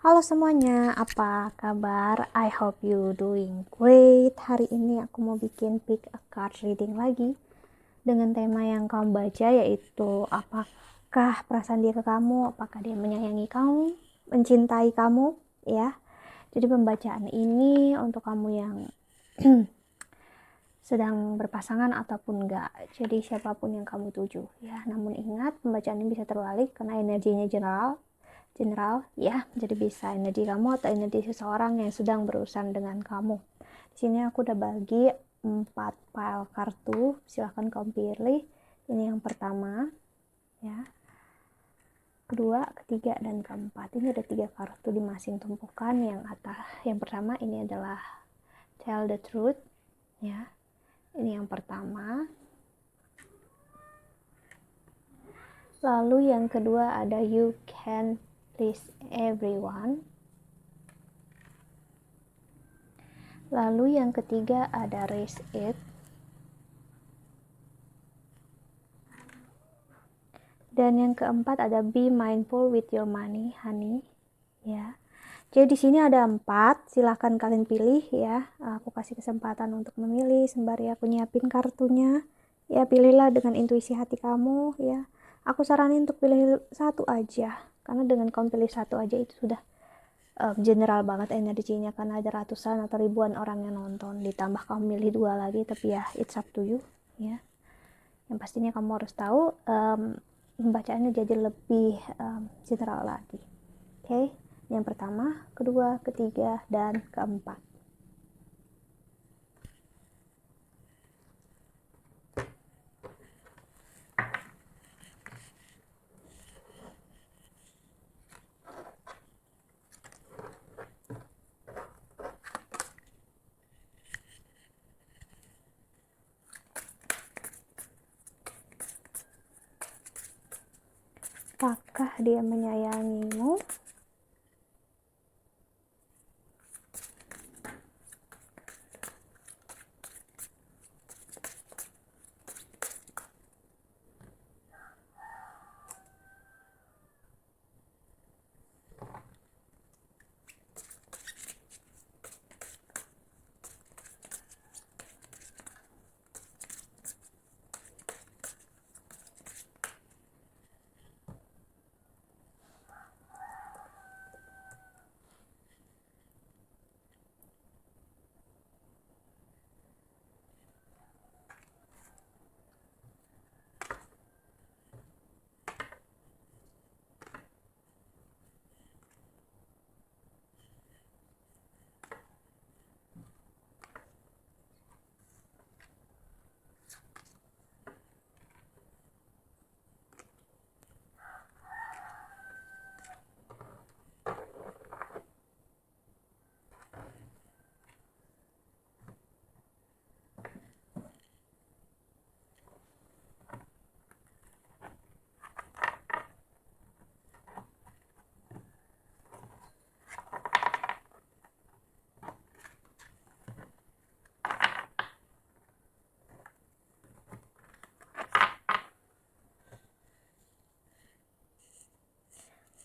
Halo semuanya, apa kabar? I hope you doing great. Hari ini aku mau bikin pick a card reading lagi dengan tema yang kamu baca, yaitu apakah perasaan dia ke kamu, apakah dia menyayangi kamu, mencintai kamu, ya. Jadi pembacaan ini untuk kamu yang sedang berpasangan ataupun enggak. Jadi siapapun yang kamu tuju, ya. Namun ingat, pembacaan ini bisa terbalik karena energinya general ya, jadi bisa energi kamu atau energi seseorang yang sedang berurusan dengan kamu. Di sini aku udah bagi 4 pile kartu, silahkan kamu pilih. Ini yang pertama ya, kedua, ketiga, dan keempat. Ini ada 3 kartu di masing tumpukan. Yang pertama ini adalah tell the truth ya, ini yang pertama. Lalu yang kedua ada you can please everyone. Lalu yang ketiga ada raise it. Dan yang keempat ada be mindful with your money, honey. Ya. Jadi di sini ada 4, silahkan kalian pilih ya. Aku kasih kesempatan untuk memilih sembari aku nyiapin kartunya. Ya, pilihlah dengan intuisi hati kamu ya. Aku saranin untuk pilih satu aja, karena dengan kamu pilih satu aja itu sudah general banget energinya, karena ada ratusan atau ribuan orang yang nonton. Ditambah kamu milih 2 lagi, tapi ya it's up to you ya. Yang pastinya kamu harus tahu pembacaannya jadi lebih general lagi. Oke, yang pertama, kedua, ketiga, dan keempat. Apakah dia menyayangimu?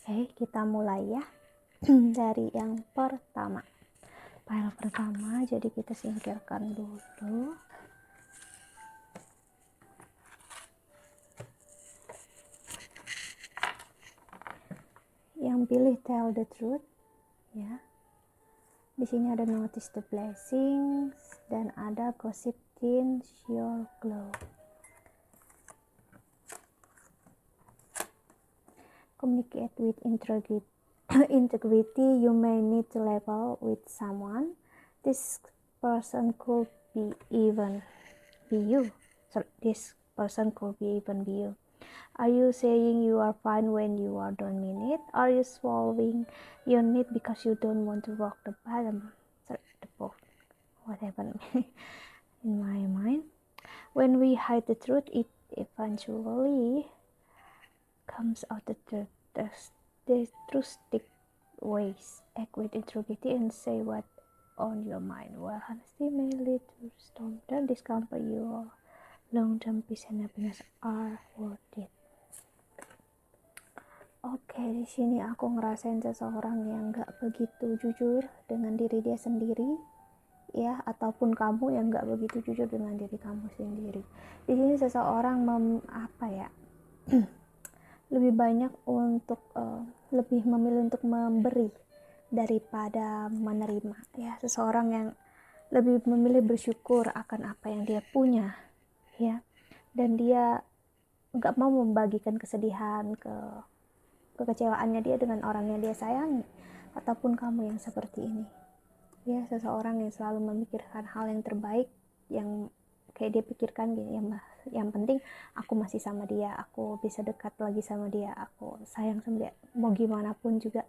Oke, kita mulai ya. Dari yang pertama. Pile pertama, jadi kita singkirkan dulu. Yang pilih tell the truth ya. Di sini ada notice the blessings dan ada gossip in your glow. Communicate with integrity. You may need to level with someone. This person could be even be you. This person could be even be you. Are you saying you are fine when you don't mean it? Are you swallowing your need because you don't want to rock the bottom? The boat. What happened in my mind? When we hide the truth, it eventually comes out the truth ways. Act with integrity and say what on your mind. While honesty may lead to storm, don't discomfort your long-term peace and happiness are worth it. Oke, di di sini aku ngerasain seseorang yang gak begitu jujur dengan diri dia sendiri, ya, ataupun kamu yang gak begitu jujur dengan diri kamu sendiri. Di sini seseorang lebih banyak untuk lebih memilih untuk memberi daripada menerima, ya. Seseorang yang lebih memilih bersyukur akan apa yang dia punya, ya, dan dia nggak mau membagikan kesedihan, kekecewaannya dia dengan orang yang dia sayangi, ataupun kamu yang seperti ini, ya. Seseorang yang selalu memikirkan hal yang terbaik, yang kayak dia pikirkan gini, yang penting aku masih sama dia, aku bisa dekat lagi sama dia, aku sayang sama dia, mau gimana pun juga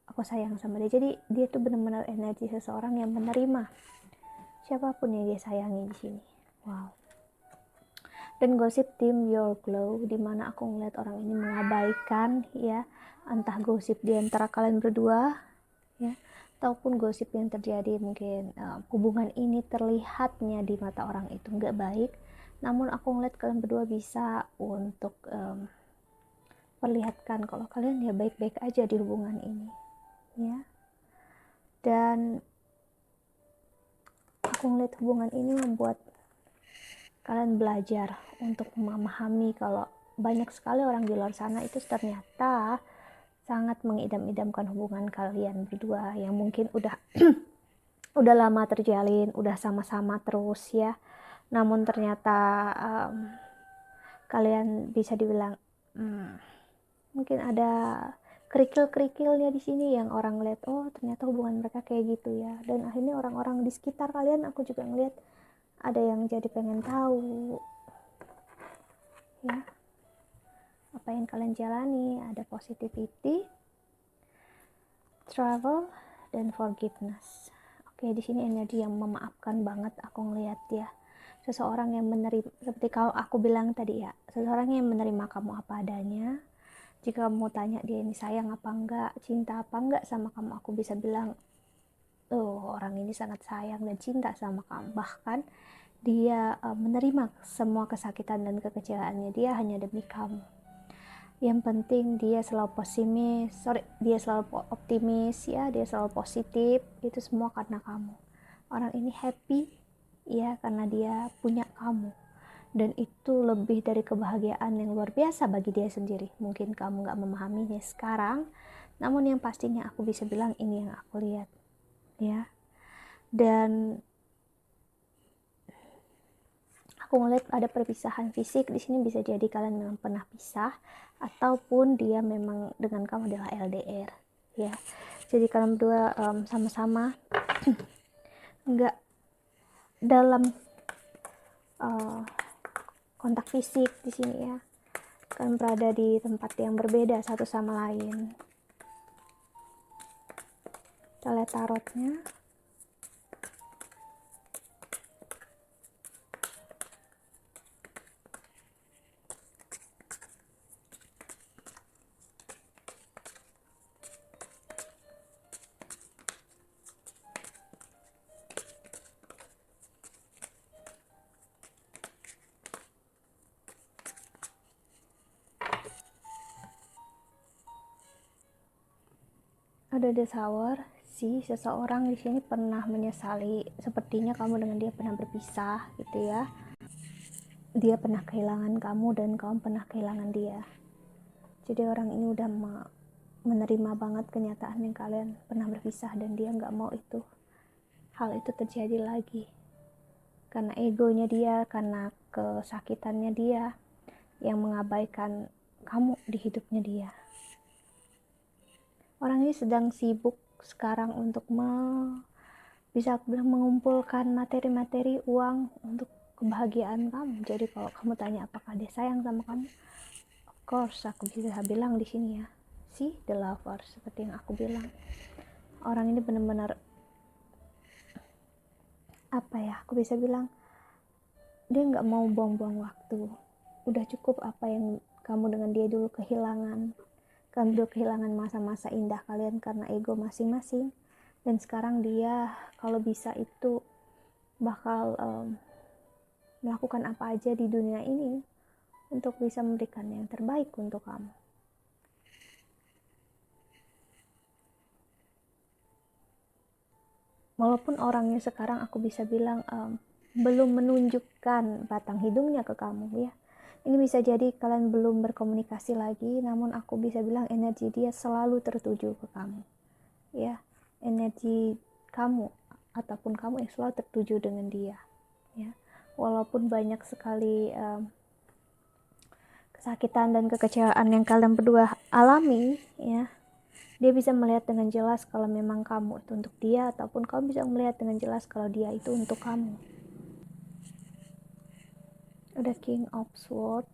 aku sayang sama dia. Jadi dia tuh benar-benar energi seseorang yang menerima siapapun yang dia sayangi di sini. Wow. Dan gosip tim Your Glow, dimana aku ngeliat orang ini mengabaikan, ya, entah gosip di antara kalian berdua, ya, ataupun gosip yang terjadi mungkin hubungan ini terlihatnya di mata orang itu nggak baik, namun aku ngeliat kalian berdua bisa untuk perlihatkan kalau kalian ya baik-baik aja di hubungan ini, ya. Dan aku ngeliat hubungan ini membuat kalian belajar untuk memahami kalau banyak sekali orang di luar sana itu ternyata sangat mengidam-idamkan hubungan kalian berdua yang mungkin udah udah lama terjalin, udah sama-sama terus, ya. Namun ternyata kalian bisa dibilang mungkin ada kerikil-kerikilnya di sini yang orang lihat, oh ternyata hubungan mereka kayak gitu, ya. Dan akhirnya orang-orang di sekitar kalian, aku juga ngeliat ada yang jadi pengen tahu, ya, apa yang kalian jalani. Ada positivity, travel, dan forgiveness. Oke, di sini energi yang memaafkan banget aku ngeliat, ya. Seseorang yang menerima, seperti kalau aku bilang tadi, ya, seseorang yang menerima kamu apa adanya. Jika kamu tanya dia ini sayang apa enggak, cinta apa enggak sama kamu, aku bisa bilang, oh orang ini sangat sayang dan cinta sama kamu. Bahkan dia menerima semua kesakitan dan kekecewaannya dia hanya demi kamu. Yang penting dia selalu dia selalu optimis, ya, dia selalu positif. Itu semua karena kamu. Orang ini happy, ya, karena dia punya kamu. Dan itu lebih dari kebahagiaan yang luar biasa bagi dia sendiri. Mungkin kamu gak memahaminya sekarang, namun yang pastinya aku bisa bilang ini yang aku lihat, ya. Dan aku ngeliat ada perpisahan fisik di sini, bisa jadi kalian memang pernah pisah ataupun dia memang dengan kamu adalah LDR, ya. Jadi kalian berdua sama-sama nggak dalam kontak fisik di sini, ya. Kalian berada di tempat yang berbeda satu sama lain. Kita lihat tarotnya. Ada the Tower, si seseorang di sini pernah menyesali, sepertinya kamu dengan dia pernah berpisah, gitu, ya. Dia pernah kehilangan kamu dan kamu pernah kehilangan dia. Jadi orang ini udah menerima banget kenyataan yang kalian pernah berpisah dan dia nggak mau hal itu terjadi lagi. Karena egonya dia, karena kesakitannya dia yang mengabaikan kamu di hidupnya dia. Orang ini sedang sibuk sekarang untuk bisa mengumpulkan materi-materi uang untuk kebahagiaan kamu. Jadi kalau kamu tanya apakah dia sayang sama kamu, of course aku bisa bilang di sini, ya, see the lover, seperti yang aku bilang. Orang ini benar-benar aku bisa bilang dia nggak mau buang-buang waktu. Udah cukup apa yang kamu dengan dia dulu kehilangan. Kalian udah kehilangan masa-masa indah kalian karena ego masing-masing. Dan sekarang dia kalau bisa itu bakal melakukan apa aja di dunia ini untuk bisa memberikan yang terbaik untuk kamu. walaupun orangnya sekarang aku bisa bilang belum menunjukkan batang hidungnya ke kamu ya. Ini bisa jadi kalian belum berkomunikasi lagi, namun aku bisa bilang energi dia selalu tertuju ke kamu ya. Energi kamu ataupun kamu yang selalu tertuju dengan dia ya. Walaupun banyak sekali kesakitan dan kekecewaan yang kalian berdua alami ya, dia bisa melihat dengan jelas kalau memang kamu itu untuk dia, ataupun kamu bisa melihat dengan jelas kalau dia itu untuk kamu. Ada King of Swords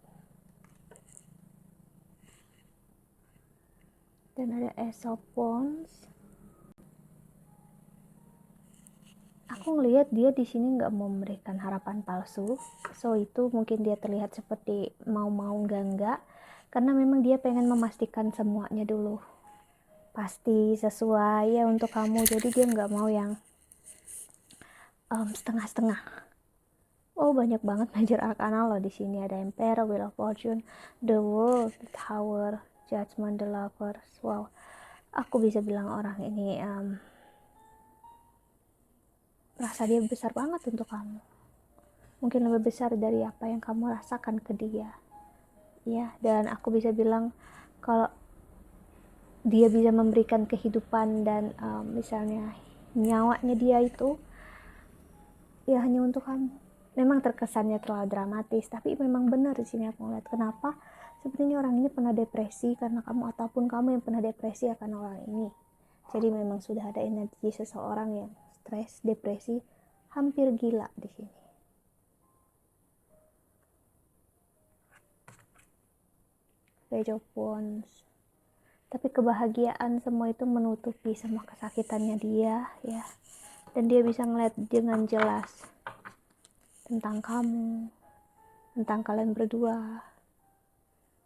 dan ada Ace of Wands. Aku ngelihat dia di sini nggak mau memberikan harapan palsu, so itu mungkin dia terlihat seperti mau enggak, karena memang dia pengen memastikan semuanya dulu pasti sesuai ya untuk kamu. Jadi dia nggak mau yang setengah-setengah. Oh, banyak banget Major Arcana loh di sini. Ada Emperor, Wheel of Fortune, The World, The Tower, Judgment, The Lovers. Wow, aku bisa bilang orang ini rasa dia besar banget untuk kamu. Mungkin lebih besar dari apa yang kamu rasakan ke dia. Ya, dan aku bisa bilang kalau dia bisa memberikan kehidupan dan misalnya nyawanya dia itu ya hanya untuk kamu. Memang terkesannya terlalu dramatis, tapi memang benar di sini aku ngeliat kenapa sepertinya orang ini pernah depresi karena kamu, ataupun kamu yang pernah depresi akan orang ini. Jadi memang sudah ada energi seseorang yang stres, depresi, hampir gila di sini. Page of Wands. Tapi kebahagiaan semua itu menutupi semua kesakitannya dia ya. Dan dia bisa ngeliat dengan jelas tentang kamu, tentang kalian berdua.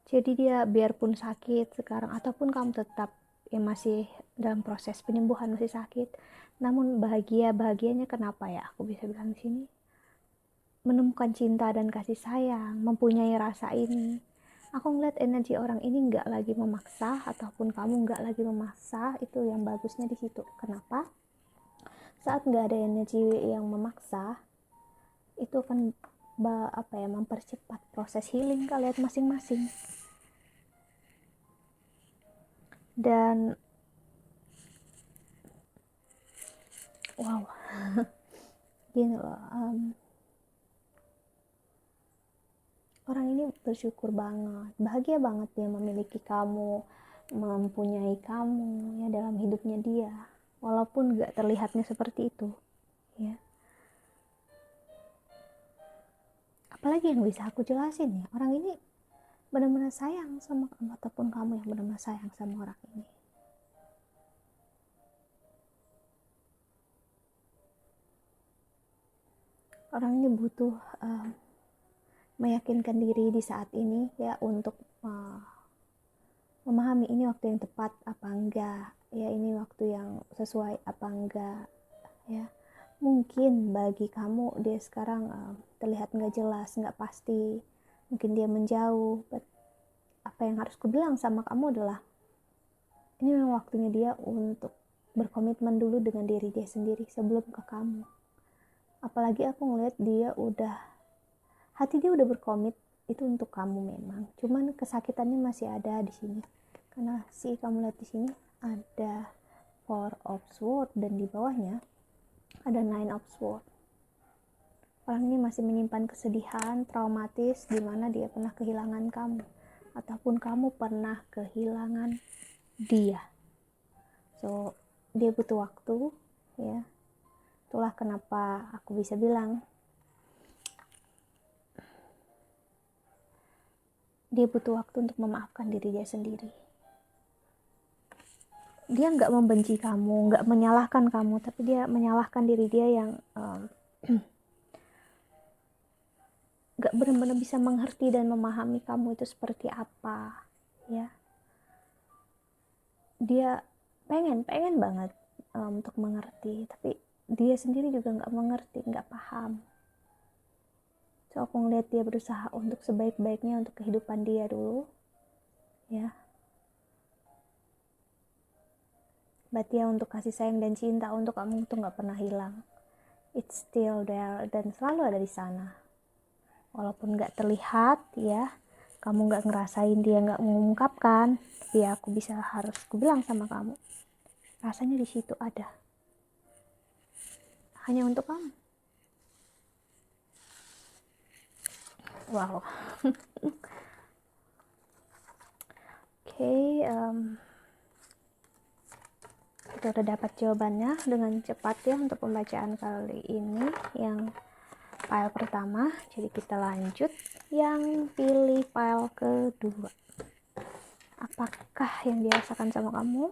Jadi dia biarpun sakit sekarang, ataupun kamu tetap ya masih dalam proses penyembuhan, masih sakit, namun bahagianya kenapa ya aku bisa bilang di sini, menemukan cinta dan kasih sayang, mempunyai rasa ini. Aku ngeliat energi orang ini nggak lagi memaksa, ataupun kamu nggak lagi memaksa. Itu yang bagusnya di situ. Kenapa? Saat nggak ada energi yang memaksa, itu akan mempercepat proses healing kalian masing-masing. Dan wow, gini loh, orang ini bersyukur banget, bahagia banget dia memiliki kamu, mempunyai kamu ya dalam hidupnya dia, walaupun gak terlihatnya seperti itu ya. Apalagi yang bisa aku jelasin ya, orang ini benar-benar sayang sama kamu, ataupun kamu yang benar-benar sayang sama orang ini. Orang ini butuh meyakinkan diri di saat ini ya, untuk memahami ini waktu yang tepat apa enggak ya, ini waktu yang sesuai apa enggak ya. Mungkin bagi kamu dia sekarang terlihat nggak jelas, nggak pasti, mungkin dia menjauh, but apa yang harus kubilang sama kamu adalah ini memang waktunya dia untuk berkomitmen dulu dengan diri dia sendiri sebelum ke kamu. Apalagi aku ngeliat hati dia udah berkomit itu untuk kamu memang, cuman kesakitannya masih ada di sini. Karena kamu lihat di sini ada Four of Swords dan di bawahnya ada Nine of Swords. Orang ini masih menyimpan kesedihan, traumatis, di mana dia pernah kehilangan kamu, ataupun kamu pernah kehilangan dia. So, dia butuh waktu, ya. Itulah kenapa aku bisa bilang dia butuh waktu untuk memaafkan diri dia sendiri. Dia nggak membenci kamu, nggak menyalahkan kamu, tapi dia menyalahkan diri dia yang nggak benar-benar bisa mengerti dan memahami kamu itu seperti apa, ya. Dia pengen banget untuk mengerti, tapi dia sendiri juga nggak mengerti, nggak paham. So aku ngeliat dia berusaha untuk sebaik-baiknya untuk kehidupan dia dulu, ya. Berarti ya untuk kasih sayang dan cinta untuk kamu tuh gak pernah hilang. It's still there dan selalu ada di sana. Walaupun gak terlihat ya, kamu gak ngerasain, dia gak mengungkapkan, tapi ya aku bilang sama kamu, rasanya di situ ada. Hanya untuk kamu. Wow. Oke, kita udah dapat jawabannya dengan cepat ya untuk pembacaan kali ini yang file pertama. Jadi kita lanjut yang pilih file kedua. Apakah yang dirasakan sama kamu?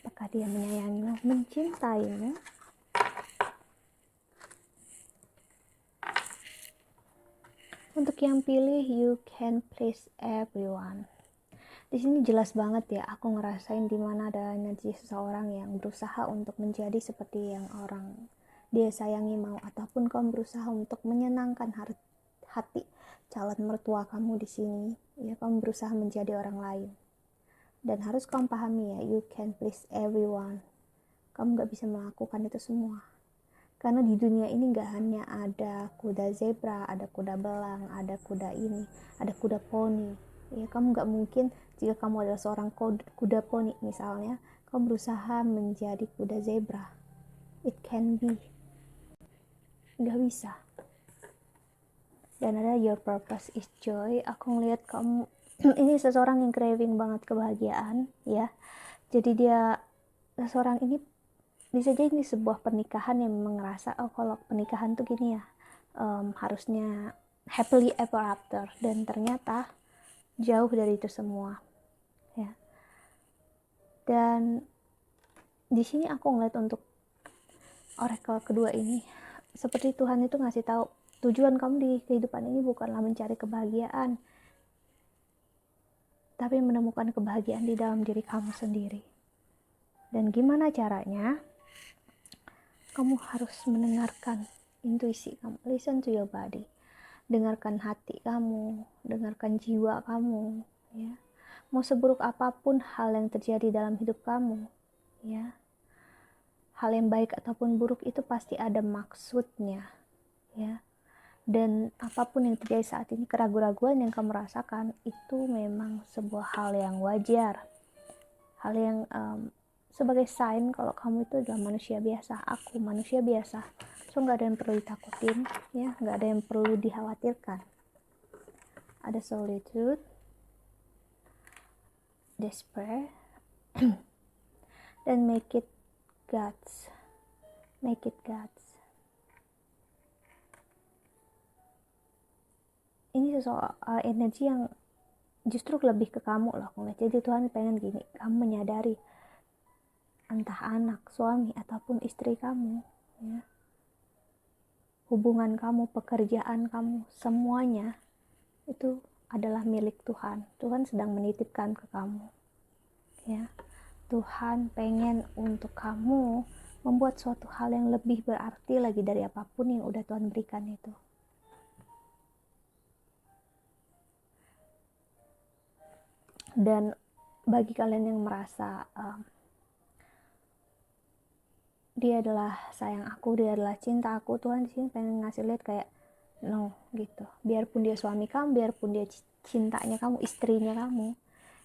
Apakah dia menyayangimu, mencintaimu? Untuk yang pilih you can please everyone. Di sini jelas banget ya, aku ngerasain dimana ada energi seseorang yang berusaha untuk menjadi seperti yang orang dia sayangi mau, ataupun kamu berusaha untuk menyenangkan hati calon mertua kamu di sini. Ya, kamu berusaha menjadi orang lain. Dan harus kamu pahami ya, you can please everyone. Kamu gak bisa melakukan itu semua. Karena di dunia ini gak hanya ada kuda zebra, ada kuda belang, ada kuda ini, ada kuda poni. Ya, kamu gak mungkin jika kamu adalah seorang kuda poni misalnya, kamu berusaha menjadi kuda zebra. It can be. Gak bisa. Dan ada your purpose is joy. Aku ngeliat kamu ini seseorang yang craving banget kebahagiaan ya. Jadi dia seseorang ini bisa jadi ini sebuah pernikahan yang memang ngerasa, oh kalau pernikahan tuh gini ya, harusnya happily ever after, dan ternyata jauh dari itu semua ya. Dan di sini aku ngeliat untuk oracle kedua ini, seperti Tuhan itu ngasih tahu tujuan kamu di kehidupan ini bukanlah mencari kebahagiaan, tapi menemukan kebahagiaan di dalam diri kamu sendiri. Dan gimana caranya? Kamu harus mendengarkan intuisi kamu. Listen to your body. Dengarkan hati kamu, dengarkan jiwa kamu, ya. Mau seburuk apapun hal yang terjadi dalam hidup kamu, ya. Hal yang baik ataupun buruk itu pasti ada maksudnya, ya. Dan apapun yang terjadi saat ini, keraguan-raguan yang kamu rasakan itu memang sebuah hal yang wajar. Hal yang sebagai sign kalau kamu itu adalah manusia biasa, aku manusia biasa, so nggak ada yang perlu ditakutin ya, nggak ada yang perlu dikhawatirkan. Ada solitude, despair, dan make it God's. Ini sesuatu energi yang justru lebih ke kamu loh. Jadi Tuhan pengen gini, kamu menyadari entah anak, suami, ataupun istri kamu, ya, hubungan kamu, pekerjaan kamu, semuanya itu adalah milik Tuhan. Tuhan sedang menitipkan ke kamu, ya. Tuhan pengen untuk kamu membuat suatu hal yang lebih berarti lagi dari apapun yang udah Tuhan berikan itu. Dan bagi kalian yang merasa dia adalah sayang aku, dia adalah cinta aku, Tuhan di sini pengen ngasih lihat kayak no gitu. Biarpun dia suami kamu, biarpun dia cintanya kamu, istrinya kamu,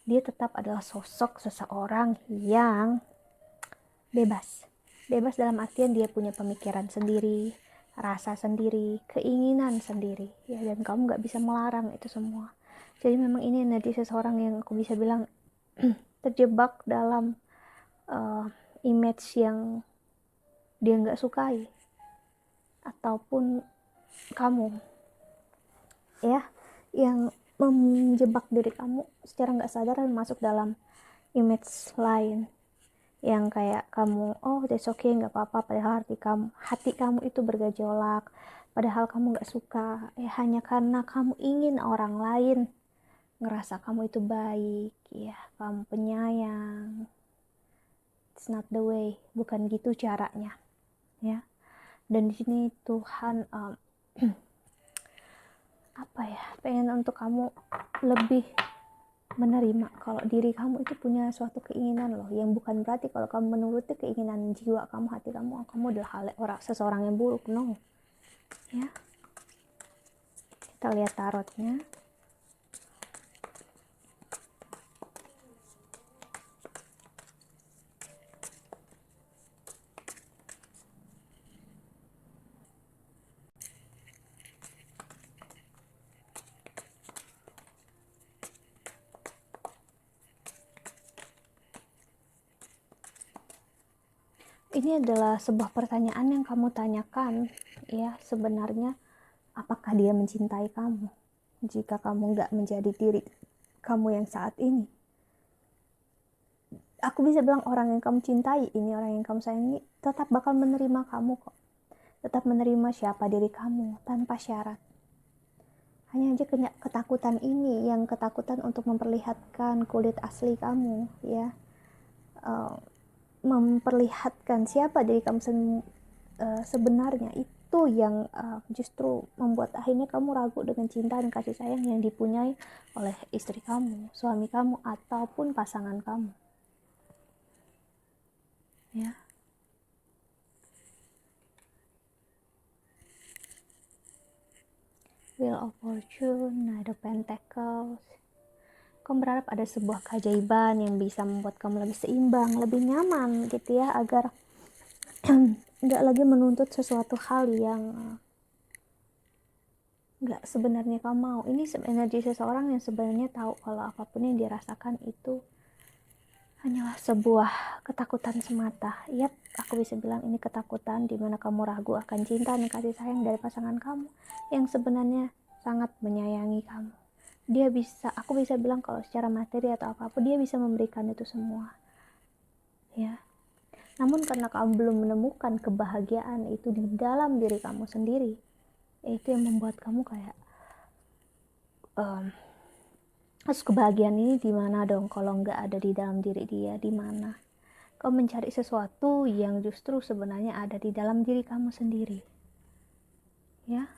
dia tetap adalah sosok seseorang yang bebas. Bebas dalam artian dia punya pemikiran sendiri, rasa sendiri, keinginan sendiri, ya, dan kamu nggak bisa melarang itu semua. Jadi memang ini energi seseorang yang aku bisa bilang terjebak dalam image yang dia nggak sukai, ataupun kamu ya yang menjebak diri kamu secara nggak sadar dan masuk dalam image lain yang kayak kamu, oh that's okay, nggak apa-apa, padahal hati kamu itu bergejolak, padahal kamu nggak suka, hanya karena kamu ingin orang lain ngerasa kamu itu baik, ya, kamu penyayang. It's not the way, bukan gitu caranya, ya. Dan di sini Tuhan apa ya, pengen untuk kamu lebih menerima kalau diri kamu itu punya suatu keinginan loh, yang bukan berarti kalau kamu menuruti keinginan jiwa kamu, hati kamu, kamu adalah seseorang yang buruk. No, ya. Kita lihat tarotnya. Ini adalah sebuah pertanyaan yang kamu tanyakan, ya, sebenarnya apakah dia mencintai kamu jika kamu nggak menjadi diri kamu yang saat ini. Aku bisa bilang orang yang kamu cintai ini, orang yang kamu sayangi, tetap bakal menerima kamu kok, tetap menerima siapa diri kamu tanpa syarat. Hanya aja ketakutan ini, yang ketakutan untuk memperlihatkan kulit asli kamu, ya, memperlihatkan siapa diri kamu sebenarnya, itu yang justru membuat akhirnya kamu ragu dengan cinta dan kasih sayang yang dipunyai oleh istri kamu, suami kamu, ataupun pasangan kamu, ya. Wheel of Fortune, Knight of Pentacles. Kamu berharap ada sebuah keajaiban yang bisa membuat kamu lebih seimbang, lebih nyaman gitu ya, agar nggak lagi menuntut sesuatu hal yang nggak sebenarnya kamu mau. Ini energi seseorang yang sebenarnya tahu kalau apapun yang dirasakan itu hanyalah sebuah ketakutan semata. Yap, aku bisa bilang ini ketakutan di mana kamu ragu akan cinta dan kasih sayang dari pasangan kamu yang sebenarnya sangat menyayangi kamu. Aku bisa bilang kalau secara materi atau apapun dia bisa memberikan itu semua, ya. Namun karena kamu belum menemukan kebahagiaan itu di dalam diri kamu sendiri, itu yang membuat kamu kayak terus kebahagiaan ini di mana dong kalau nggak ada di dalam diri dia? Di mana? Kau mencari sesuatu yang justru sebenarnya ada di dalam diri kamu sendiri, ya.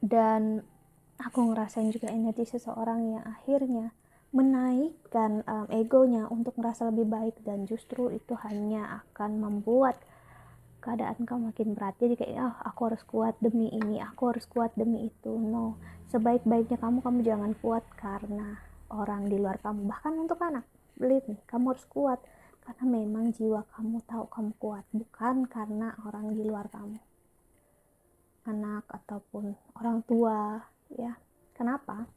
Dan aku ngerasain juga energi seseorang yang akhirnya menaikkan egonya untuk merasa lebih baik, dan justru itu hanya akan membuat keadaan kamu makin berat. Jadi kayak aku harus kuat demi ini, aku harus kuat demi itu. No, sebaik-baiknya kamu jangan kuat karena orang di luar kamu. Bahkan untuk anak, believe me, kamu harus kuat karena memang jiwa kamu tahu kamu kuat, bukan karena orang di luar kamu, anak ataupun orang tua, ya. Kenapa?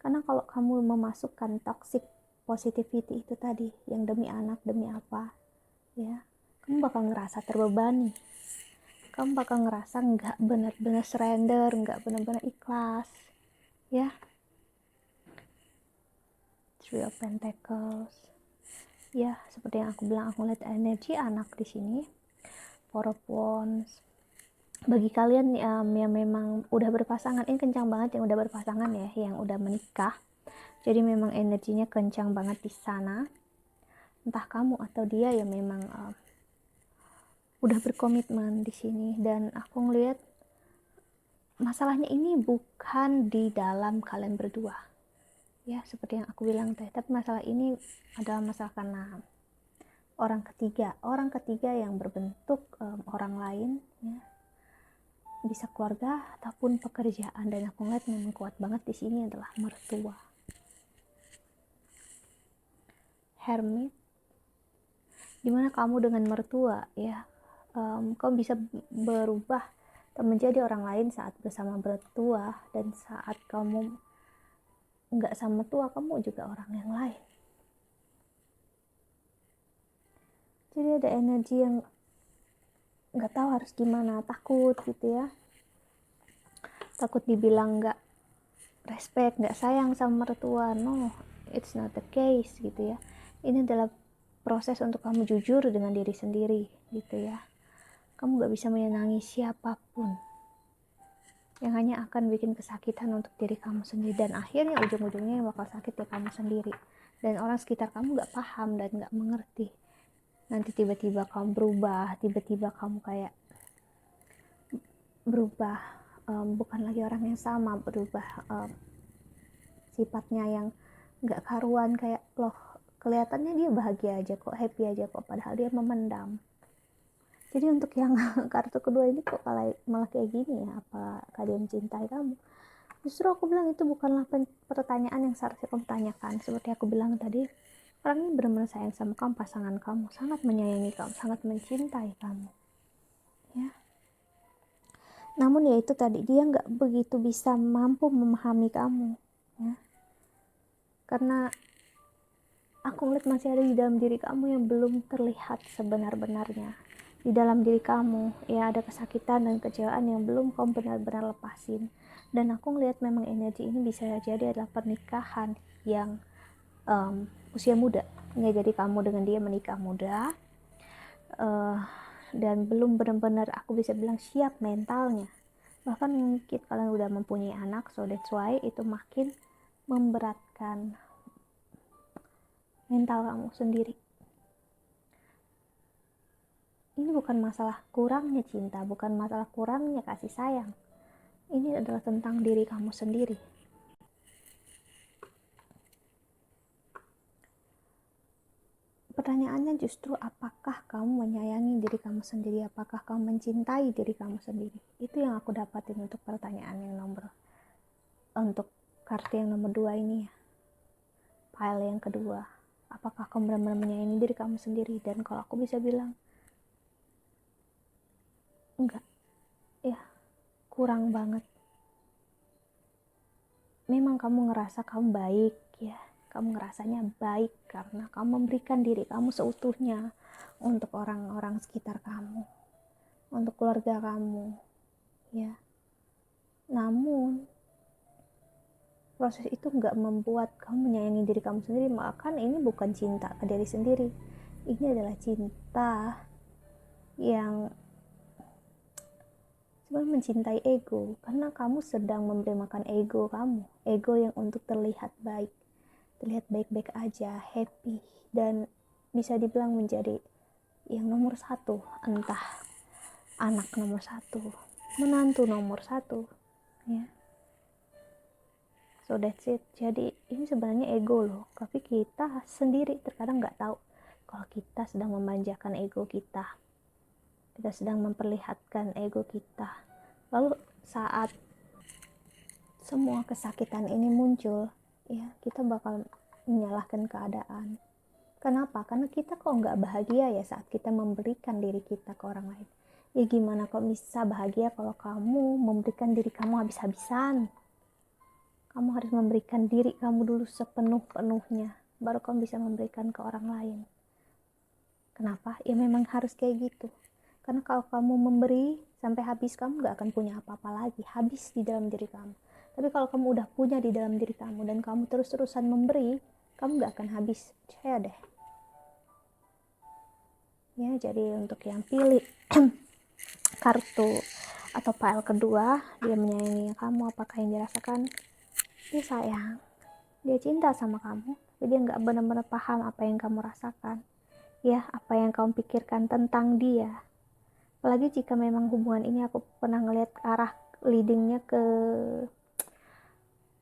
Karena kalau kamu memasukkan toxic positivity itu tadi, yang demi anak, demi apa, ya, kamu bakal ngerasa terbebani, kamu bakal ngerasa nggak benar-benar surrender, nggak benar-benar ikhlas, ya. Three of Pentacles, ya, seperti yang aku bilang, aku lihat energi anak di sini. Four of Wands. Bagi kalian yang memang udah berpasangan, ini kencang banget yang udah berpasangan ya, yang udah menikah. Jadi memang energinya kencang banget di sana. Entah kamu atau dia yang memang udah berkomitmen di sini. Dan aku ngelihat masalahnya ini bukan di dalam kalian berdua, ya, seperti yang aku bilang teh. Tapi masalah ini adalah masalah karena orang ketiga yang berbentuk orang lain, ya, bisa keluarga ataupun pekerjaan. Dan aku ngeliat memang kuat banget di sini adalah mertua. Hermit, dimana kamu dengan mertua, ya, kamu bisa berubah dan menjadi orang lain saat bersama mertua, dan saat kamu nggak sama mertua, kamu juga orang yang lain. Jadi ada energi yang nggak tahu harus gimana, takut gitu ya, takut dibilang nggak respect, nggak sayang sama mertua. No, it's not the case gitu ya. Ini adalah proses untuk kamu jujur dengan diri sendiri gitu ya. Kamu nggak bisa menyenangi siapapun, yang hanya akan bikin kesakitan untuk diri kamu sendiri, dan akhirnya ujung-ujungnya yang bakal sakit ya kamu sendiri, dan orang sekitar kamu nggak paham dan nggak mengerti. Nanti tiba-tiba kamu berubah, tiba-tiba kamu kayak berubah, bukan lagi orang yang sama, berubah sifatnya yang nggak karuan, kayak loh kelihatannya dia bahagia aja kok, happy aja kok, padahal dia memendam. Jadi untuk yang kartu kedua ini kok malah kayak gini ya, apakah dia mencintai kamu? Justru aku bilang itu bukanlah pertanyaan yang seharusnya kamu tanyakan. Seperti aku bilang tadi, orang ini benar-benar sayang sama kamu, pasangan kamu, sangat menyayangi kamu, sangat mencintai kamu, ya. Namun ya itu tadi, dia nggak begitu bisa mampu memahami kamu, ya. Karena aku ngeliat masih ada di dalam diri kamu yang belum terlihat sebenar-benarnya. Di dalam diri kamu ya ada kesakitan dan kecewaan yang belum kamu benar-benar lepasin. Dan aku ngeliat memang energi ini bisa jadi adalah pernikahan yang usia muda. Ya, jadi kamu dengan dia menikah muda, dan belum benar-benar aku bisa bilang siap mentalnya. Bahkan mungkin kalian udah mempunyai anak, so that's why itu makin memberatkan mental kamu sendiri. Ini bukan masalah kurangnya cinta, bukan masalah kurangnya kasih sayang. Ini adalah tentang diri kamu sendiri. Pertanyaannya justru apakah kamu menyayangi diri kamu sendiri, apakah kamu mencintai diri kamu sendiri. Itu yang aku dapatin untuk pertanyaan yang untuk kartu yang nomor 2 ini ya. Pile yang kedua, apakah kamu benar-benar menyayangi diri kamu sendiri? Dan kalau aku bisa bilang enggak, ya kurang banget. Memang kamu ngerasa kamu baik ya, kamu ngerasanya baik karena kamu memberikan diri kamu seutuhnya untuk orang-orang sekitar kamu, untuk keluarga kamu, ya. Namun proses itu nggak membuat kamu menyayangi diri kamu sendiri. Maka ini bukan cinta ke diri sendiri, ini adalah cinta yang sebenarnya mencintai ego, karena kamu sedang memberi makan ego kamu, ego yang untuk terlihat baik-baik aja, happy, dan bisa dibilang menjadi yang nomor 1, entah anak nomor 1, menantu nomor 1, ya. So that's it. Jadi ini sebenarnya ego loh, tapi kita sendiri terkadang nggak tahu kalau kita sedang memanjakan ego kita sedang memperlihatkan ego kita. Lalu saat semua kesakitan ini muncul, ya kita bakal menyalahkan keadaan. Kenapa? Karena kita kok nggak bahagia ya saat kita memberikan diri kita ke orang lain. Ya gimana kok bisa bahagia kalau kamu memberikan diri kamu habis-habisan? Kamu harus memberikan diri kamu dulu sepenuh-penuhnya, baru kamu bisa memberikan ke orang lain. Kenapa? Ya memang harus kayak gitu. Karena kalau kamu memberi sampai habis, kamu gak akan punya apa-apa lagi, habis di dalam diri kamu. Tapi kalau kamu udah punya di dalam diri kamu dan kamu terus-terusan memberi, kamu gak akan habis, percaya deh. Ya, jadi untuk yang pilih kartu atau pile kedua, dia menyayangi kamu, apakah yang dirasakan? Dia sayang, dia cinta sama kamu, tapi dia gak benar-benar paham apa yang kamu rasakan, ya, apa yang kamu pikirkan tentang dia. Apalagi jika memang hubungan ini aku pernah ngelihat arah leadingnya ke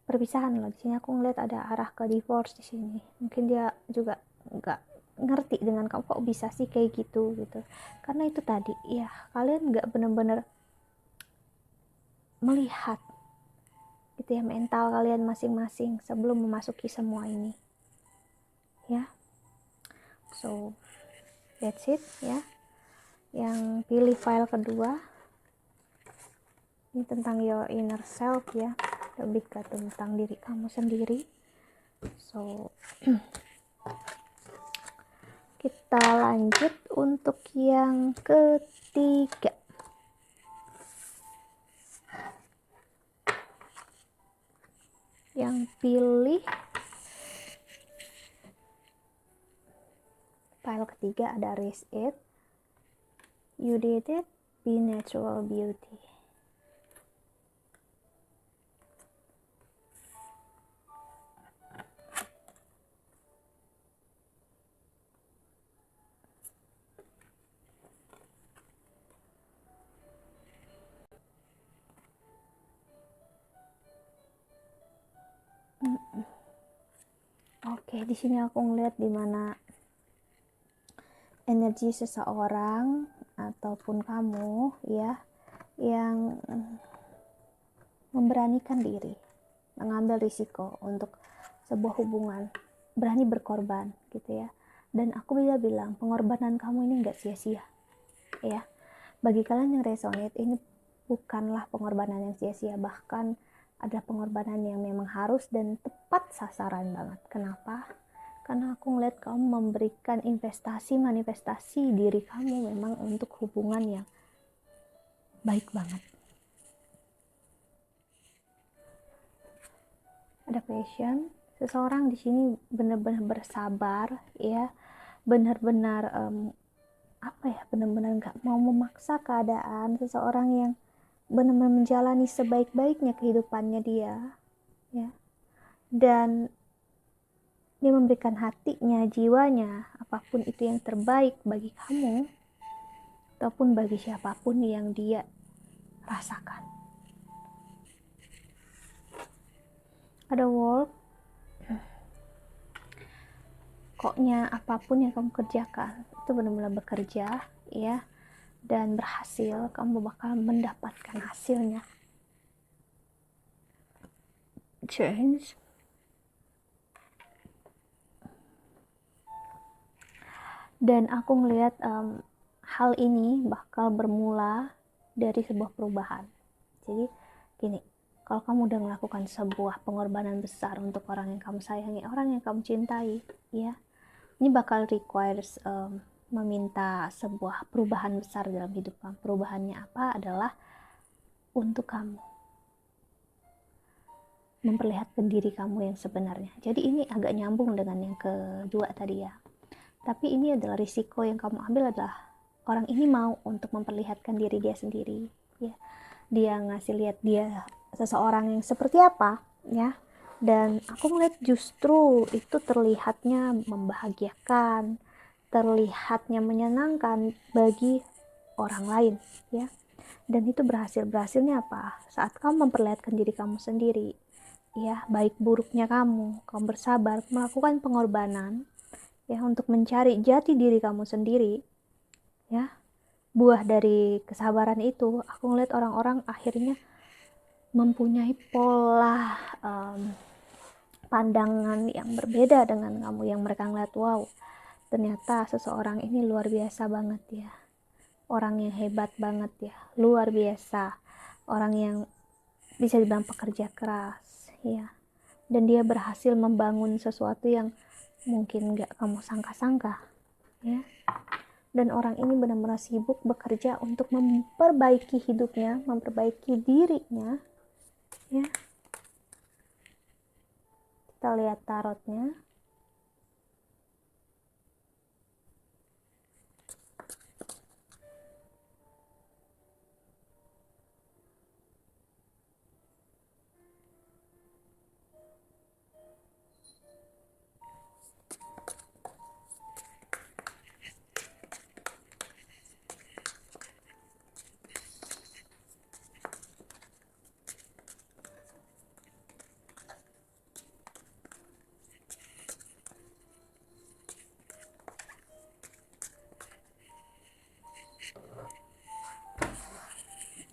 perpisahan loh. Di sini aku ngelihat ada arah ke divorce di sini. Mungkin dia juga nggak ngerti dengan kamu, kok bisa sih kayak gitu. Karena itu tadi ya, kalian nggak benar-benar melihat gitu ya mental kalian masing-masing sebelum memasuki semua ini. Ya. So that's it ya. Yang pilih file kedua ini tentang your inner self ya, lebih ke tentang diri kamu sendiri. So kita lanjut untuk yang ketiga. Yang pilih file ketiga ada Raise It, You Did It, Be Natural Beauty. Oke, di sini aku ngeliat di mana energi seseorang ataupun kamu ya yang memberanikan diri, mengambil risiko untuk sebuah hubungan, berani berkorban gitu ya. Dan aku bisa bilang pengorbanan kamu ini nggak sia-sia ya. Bagi kalian yang resonate, ini bukanlah pengorbanan yang sia-sia, bahkan ada pengorbanan yang memang harus dan tepat sasaran banget. Kenapa? Karena aku ngeliat kamu memberikan investasi, manifestasi diri kamu memang untuk hubungan yang baik banget. Ada passion, seseorang di sini benar-benar bersabar ya, benar-benar benar-benar nggak mau memaksa keadaan, seseorang yang benar-benar menjalani sebaik-baiknya kehidupannya dia ya, dan dia memberikan hatinya, jiwanya, apapun itu yang terbaik bagi kamu ataupun bagi siapapun yang dia rasakan. Ada work, koknya apapun yang kamu kerjakan itu benar-benar bekerja ya, dan berhasil, kamu bakal mendapatkan hasilnya. Change. Dan aku ngelihat hal ini bakal bermula dari sebuah perubahan. Jadi gini, kalau kamu udah melakukan sebuah pengorbanan besar untuk orang yang kamu sayangi, orang yang kamu cintai ya, ini bakal requires meminta sebuah perubahan besar dalam hidup kamu. Perubahannya apa? Adalah untuk kamu memperlihatkan diri kamu yang sebenarnya. Jadi ini agak nyambung dengan yang kedua tadi ya. Tapi ini adalah risiko yang kamu ambil, adalah orang ini mau untuk memperlihatkan diri dia sendiri ya. Dia ngasih lihat dia seseorang yang seperti apa ya. Dan aku melihat justru itu terlihatnya membahagiakan, terlihatnya menyenangkan bagi orang lain ya. Dan itu berhasilnya apa? Saat kamu memperlihatkan diri kamu sendiri ya, baik buruknya kamu bersabar melakukan pengorbanan ya untuk mencari jati diri kamu sendiri ya. Buah dari kesabaran itu, aku ngeliat orang-orang akhirnya mempunyai pola pandangan yang berbeda dengan kamu, yang mereka ngeliat, wow, ternyata seseorang ini luar biasa banget ya, orang yang hebat banget ya, luar biasa, orang yang bisa dibilang pekerja keras ya, dan dia berhasil membangun sesuatu yang mungkin gak kamu sangka-sangka ya. Dan orang ini benar-benar sibuk bekerja untuk memperbaiki hidupnya, memperbaiki dirinya ya. Kita lihat tarotnya.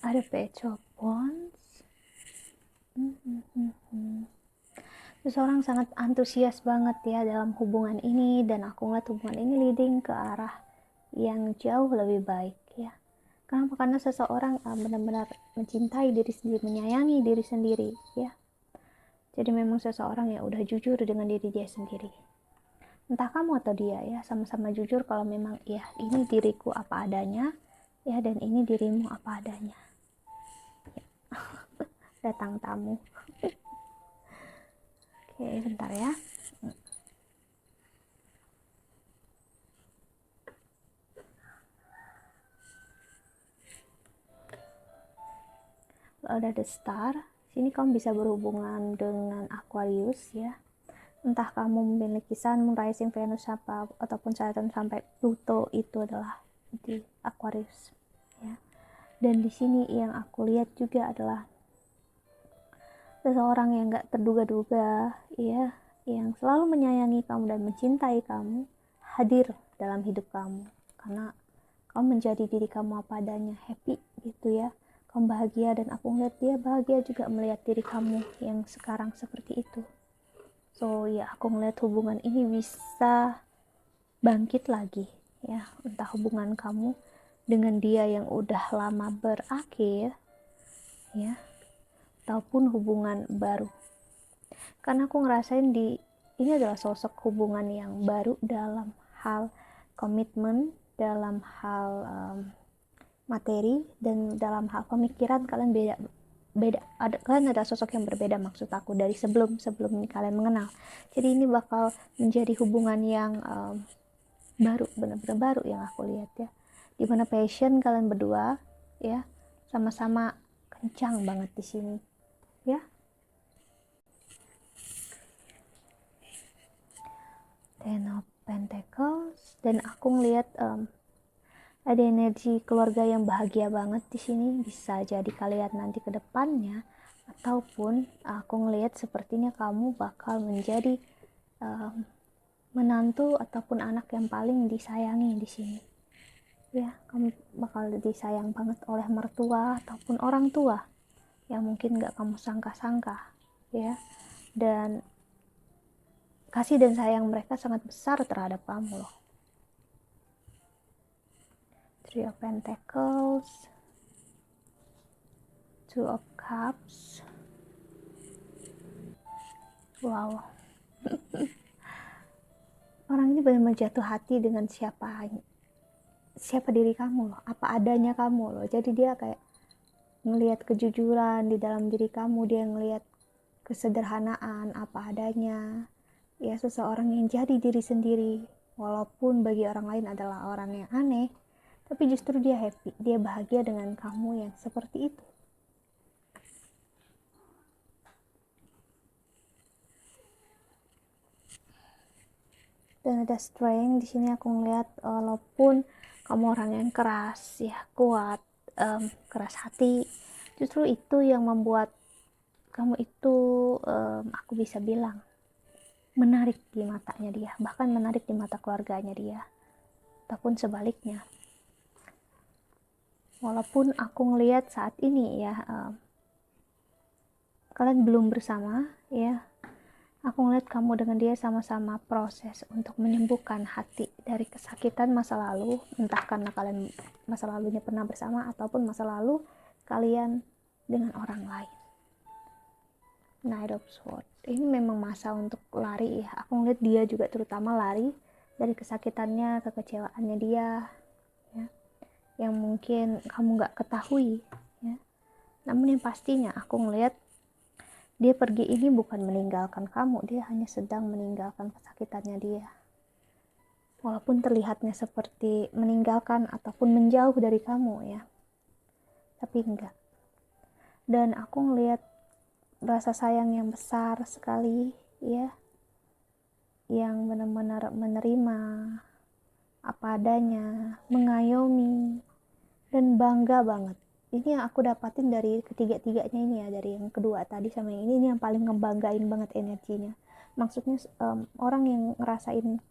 Ada Page of Wands. Seseorang sangat antusias banget ya dalam hubungan ini, dan aku ngeliat hubungan ini leading ke arah yang jauh lebih baik ya. Kenapa? Karena seseorang benar-benar mencintai diri sendiri, menyayangi diri sendiri ya. Jadi memang seseorang yang udah jujur dengan diri dia sendiri. Entah kamu atau dia ya, sama-sama jujur kalau memang ya ini diriku apa adanya ya, dan ini dirimu apa adanya ya. Datang tamu. Oke, bentar ya. Lalu ada The Star. Sini kamu bisa berhubungan dengan Aquarius ya. Entah kamu memiliki Sun, Moon, Rising, Venus apa ataupun Saturn sampai Pluto, itu adalah di Aquarius ya. Dan di sini yang aku lihat juga adalah seseorang yang gak terduga-duga, ya, yang selalu menyayangi kamu dan mencintai kamu hadir dalam hidup kamu, karena kamu menjadi diri kamu apa adanya, happy gitu ya, kamu bahagia, dan aku ngeliat dia bahagia juga melihat diri kamu yang sekarang seperti itu. So ya, aku ngeliat hubungan ini bisa bangkit lagi ya, entah hubungan kamu dengan dia yang udah lama berakhir ya, ataupun hubungan baru. Karena aku ngerasain ini adalah sosok hubungan yang baru dalam hal komitmen, dalam hal materi, dan dalam hal pemikiran kalian beda. Kalian ada sosok yang berbeda, maksud aku, dari sebelum kalian mengenal. Jadi ini bakal menjadi hubungan yang baru, benar-benar baru yang aku lihat ya, dimana passion kalian berdua ya sama-sama kencang banget di sini ya. Ten of Pentacles, dan aku ngelihat ada energi keluarga yang bahagia banget di sini. Bisa jadi kalian nanti ke depannya, ataupun aku ngelihat sepertinya kamu bakal menjadi menantu ataupun anak yang paling disayangi di sini. Ya, kamu bakal disayang banget oleh mertua ataupun orang tua yang mungkin gak kamu sangka-sangka ya. Dan kasih dan sayang mereka sangat besar terhadap kamu loh. Three of Pentacles, Two of Cups. Wow. Orang ini benar-benar jatuh hati dengan siapa diri kamu loh, apa adanya kamu loh. Jadi dia kayak ngelihat kejujuran di dalam diri kamu, dia ngelihat kesederhanaan apa adanya ya, seseorang yang jadi diri sendiri walaupun bagi orang lain adalah orang yang aneh, tapi justru dia happy, dia bahagia dengan kamu yang seperti itu. Dan ada strength di sini. Aku ngeliat walaupun kamu orang yang keras ya, kuat, keras hati, justru itu yang membuat kamu itu aku bisa bilang menarik di matanya dia, bahkan menarik di mata keluarganya dia, ataupun sebaliknya. Walaupun aku ngelihat saat ini ya kalian belum bersama ya, aku ngeliat kamu dengan dia sama-sama proses untuk menyembuhkan hati dari kesakitan masa lalu, entah karena kalian masa lalunya pernah bersama ataupun masa lalu kalian dengan orang lain. Knight of Swords, ini memang masa untuk lari ya. Aku ngeliat dia juga terutama lari dari kesakitannya, kekecewaannya dia ya, yang mungkin kamu gak ketahui ya. Namun yang pastinya aku ngeliat dia pergi ini bukan meninggalkan kamu, dia hanya sedang meninggalkan kesakitannya dia. Walaupun terlihatnya seperti meninggalkan ataupun menjauh dari kamu ya, tapi enggak. Dan aku ngelihat rasa sayang yang besar sekali ya, yang benar-benar menerima apa adanya, mengayomi, dan bangga banget. Ini yang aku dapatin dari ketiga-tiganya ini ya, dari yang kedua tadi sama yang ini yang paling ngebanggain banget energinya. Maksudnya orang yang ngerasain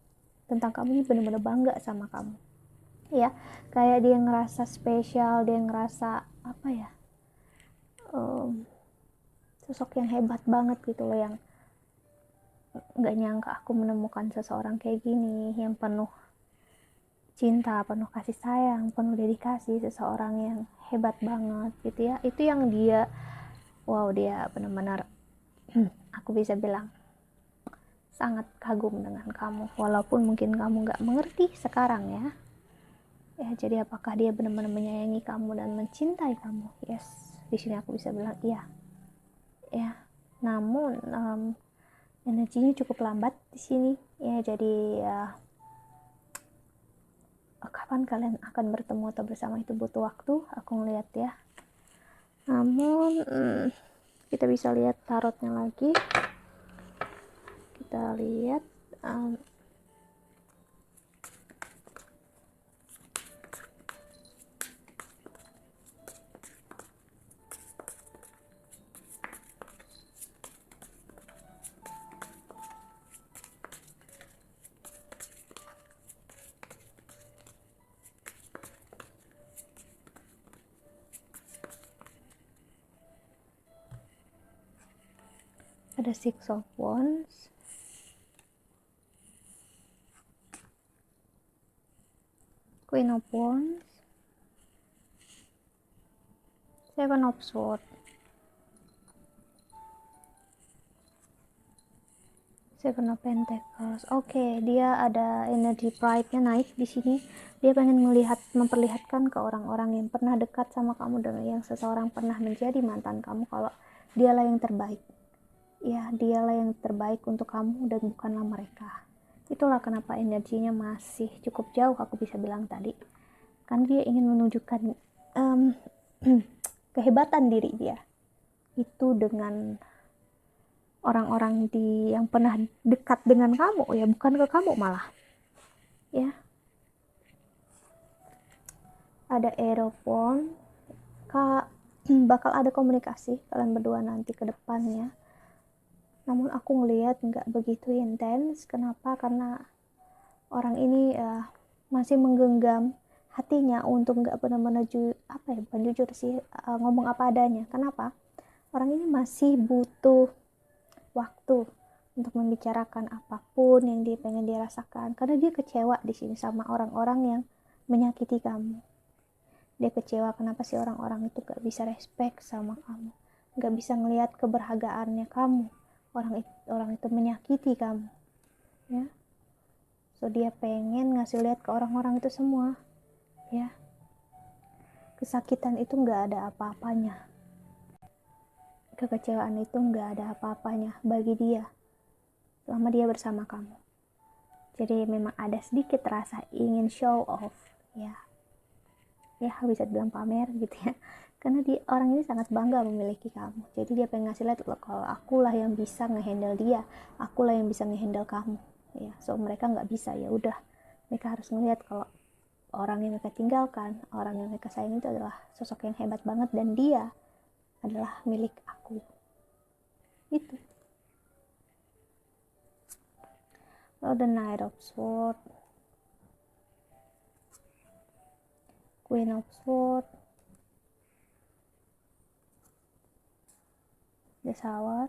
tentang kamu ini benar-benar bangga sama kamu ya, kayak dia ngerasa spesial, dia ngerasa apa ya, sosok yang hebat banget gitu loh, yang nggak nyangka aku menemukan seseorang kayak gini, yang penuh cinta, penuh kasih sayang, penuh dedikasi, seseorang yang hebat banget gitu ya. Itu yang dia, wow, dia benar-benar aku bisa bilang sangat kagum dengan kamu, walaupun mungkin kamu nggak mengerti sekarang ya. Jadi apakah dia benar-benar menyayangi kamu dan mencintai kamu? Yes, di sini aku bisa bilang iya ya. Namun energinya cukup lambat di sini ya, jadi kapan kalian akan bertemu atau bersama itu butuh waktu, aku ngeliat ya. Namun kita bisa lihat tarotnya lagi, kita lihat ada Six of Wands, Queen of Wands, Seven of Swords, Seven of Pentacles. Oke, dia ada energi pride-nya naik di sini. Dia pengen memperlihatkan ke orang-orang yang pernah dekat sama kamu dan yang seseorang pernah menjadi mantan kamu kalau dialah yang terbaik. Ya, dialah yang terbaik untuk kamu dan bukanlah mereka. Itulah kenapa energinya masih cukup jauh, aku bisa bilang tadi. Karena dia ingin menunjukkan kehebatan diri dia itu dengan orang-orang yang pernah dekat dengan kamu, ya bukan ke kamu malah. Ya. Ada Aerophone. Bakal ada komunikasi kalian berdua nanti ke depannya. Namun aku ngelihat nggak begitu intens. Kenapa? Karena orang ini masih menggenggam hatinya untuk nggak benar-benar bukan jujur sih, ngomong apa adanya. Kenapa? Orang ini masih butuh waktu untuk membicarakan apapun yang dia pengen dia rasakan, karena dia kecewa di sini sama orang-orang yang menyakiti kamu. Dia kecewa kenapa sih orang-orang itu gak bisa respect sama kamu, gak bisa ngelihat keberhargaannya kamu. Orang itu menyakiti kamu, ya. So dia pengen ngasih lihat ke orang-orang itu semua, ya, kesakitan itu gak ada apa-apanya, kekecewaan itu gak ada apa-apanya bagi dia selama dia bersama kamu. Jadi memang ada sedikit rasa ingin show off, ya bisa bilang pamer gitu ya, karena orang ini sangat bangga memiliki kamu. Jadi dia pengen ngasih lihat kalau akulah yang bisa ngehandle dia, akulah yang bisa ngehandle kamu, ya. So mereka nggak bisa, ya udah, mereka harus ngelihat kalau orang yang mereka tinggalkan, orang yang mereka sayang itu adalah sosok yang hebat banget dan dia adalah milik aku. Itu. The Knight of Swords, Queen of Swords, The Tower.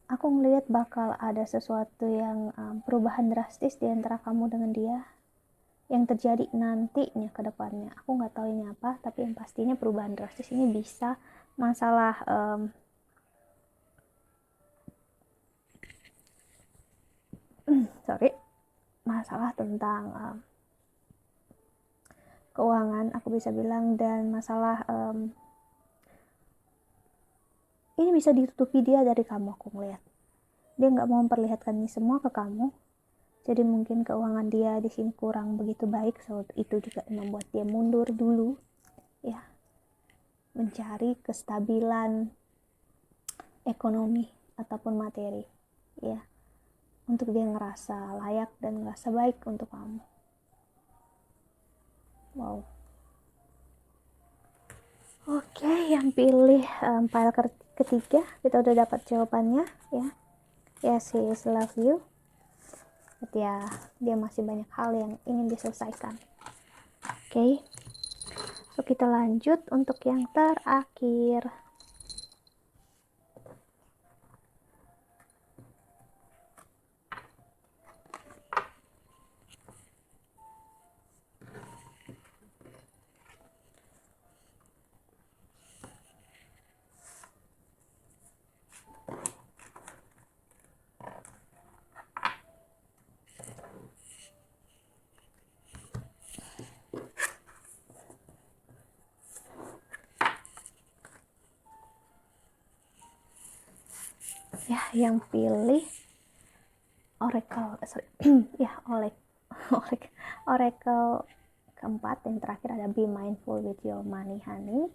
Aku ngelihat bakal ada sesuatu yang perubahan drastis di antara kamu dengan dia yang terjadi nantinya ke depannya. Aku nggak tahu ini apa, tapi yang pastinya perubahan drastis ini bisa masalah masalah tentang keuangan, aku bisa bilang, dan masalah ini bisa ditutupi dia dari kamu. Aku ngeliat dia nggak mau memperlihatkan ini semua ke kamu, jadi mungkin keuangan dia di sini kurang begitu baik. So itu juga membuat dia mundur dulu, ya, mencari kestabilan ekonomi ataupun materi, ya, untuk dia ngerasa layak dan ngerasa baik untuk kamu. Wow. Oke, yang pilih file ketiga, kita udah dapat jawabannya, ya. Yes, he is love you. But ya, dia masih banyak hal yang ingin diselesaikan. Oke. So kita lanjut untuk yang terakhir. Ya, yang pilih Oracle Oracle keempat, yang terakhir ada Be Mindful with Your Money, Honey.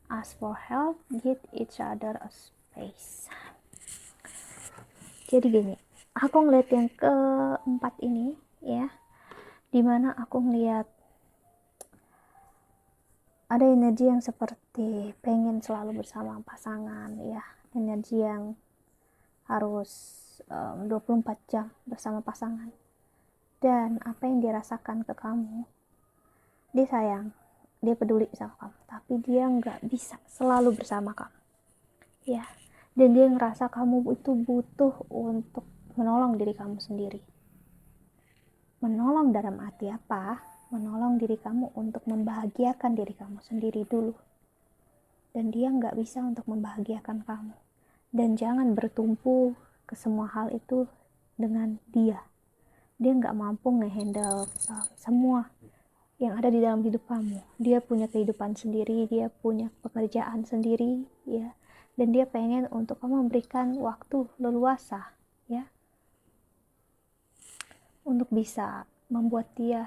Ask for help, give each other a space. Jadi gini, aku ngeliat yang keempat ini, ya, dimana aku ngeliat ada energi yang seperti pengen selalu bersama pasangan, ya, energi yang harus 24 jam bersama pasangan. Dan apa yang dirasakan ke kamu, dia sayang, dia peduli sama kamu, tapi dia nggak bisa selalu bersama kamu, ya. dan dia ngerasa kamu itu butuh untuk menolong diri kamu sendiri. Menolong dalam arti apa? Menolong diri kamu untuk membahagiakan diri kamu sendiri dulu, dan dia nggak bisa untuk membahagiakan kamu. Dan jangan bertumpu ke semua hal itu dengan dia nggak mampu ngehandle semua yang ada di dalam hidup kamu. Dia punya kehidupan sendiri, dia punya pekerjaan sendiri, ya, dan dia pengen untuk kamu memberikan waktu leluasa, ya, untuk bisa membuat dia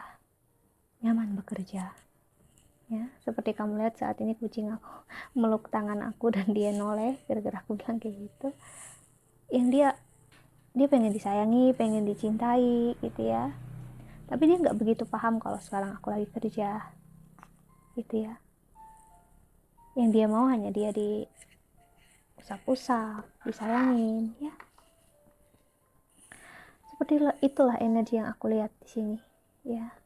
nyaman bekerja, ya. Seperti kamu lihat saat ini kucing aku meluk tangan aku dan dia noleh gara-gara aku bilang kayak gitu. Yang dia pengen disayangi, pengen dicintai gitu ya, tapi dia nggak begitu paham kalau sekarang aku lagi kerja gitu ya. Yang dia mau hanya dia diusap-usap, disayangin, ya. Seperti itulah energi yang aku lihat di sini, ya.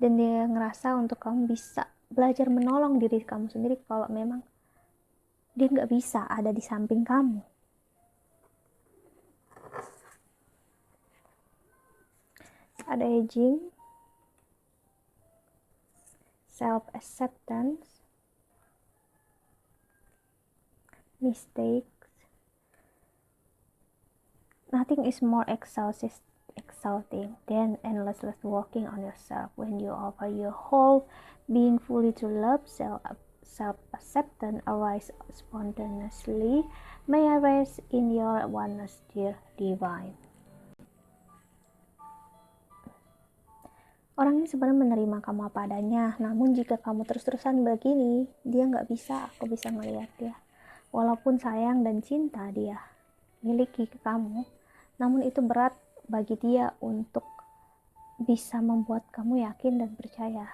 Dan dia ngerasa untuk kamu bisa belajar menolong diri kamu sendiri kalau memang dia nggak bisa ada di samping kamu. Ada aging, self-acceptance, mistakes. Nothing is more exhausting than endlessly working on yourself when you offer your whole being fully to love. Self-acceptance arises spontaneously. May I rest in your oneness, dear divine. Orang ini sebenarnya menerima kamu apa adanya, namun jika kamu terus-terusan begini, dia nggak bisa, aku bisa melihat dia. Walaupun sayang dan cinta dia miliki ke kamu, namun itu berat bagi dia untuk bisa membuat kamu yakin dan percaya.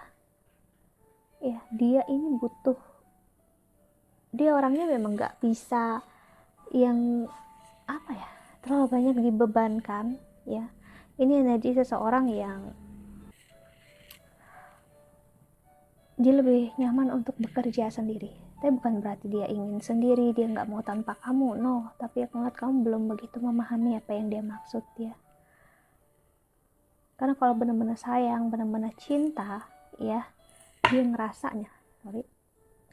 Ya, dia ini butuh. Dia orangnya memang gak bisa yang terlalu banyak dibebankan, ya. Ini energi seseorang yang dia lebih nyaman untuk bekerja sendiri. Tapi bukan berarti dia ingin sendiri, dia nggak mau tanpa kamu, no. Tapi aku ngeliat kamu belum begitu memahami apa yang dia maksud ya. Karena kalau benar-benar sayang, benar-benar cinta, ya, dia ngerasanya,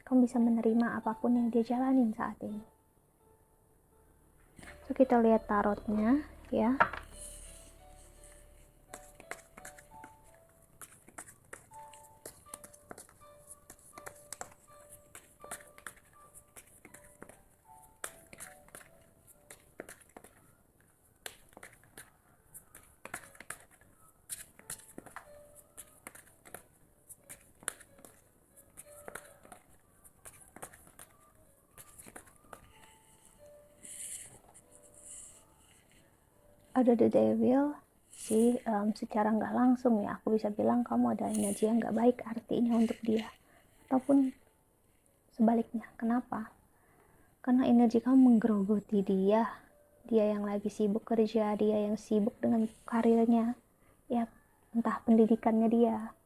kamu bisa menerima apapun yang dia jalanin saat ini. So kita lihat tarotnya, ya. Ada the devil sih, secara nggak langsung ya aku bisa bilang kamu ada energi yang nggak baik artinya untuk dia, ataupun sebaliknya. Kenapa? Karena energi kamu menggerogoti dia yang lagi sibuk kerja, dia yang sibuk dengan karirnya, ya, entah pendidikannya dia,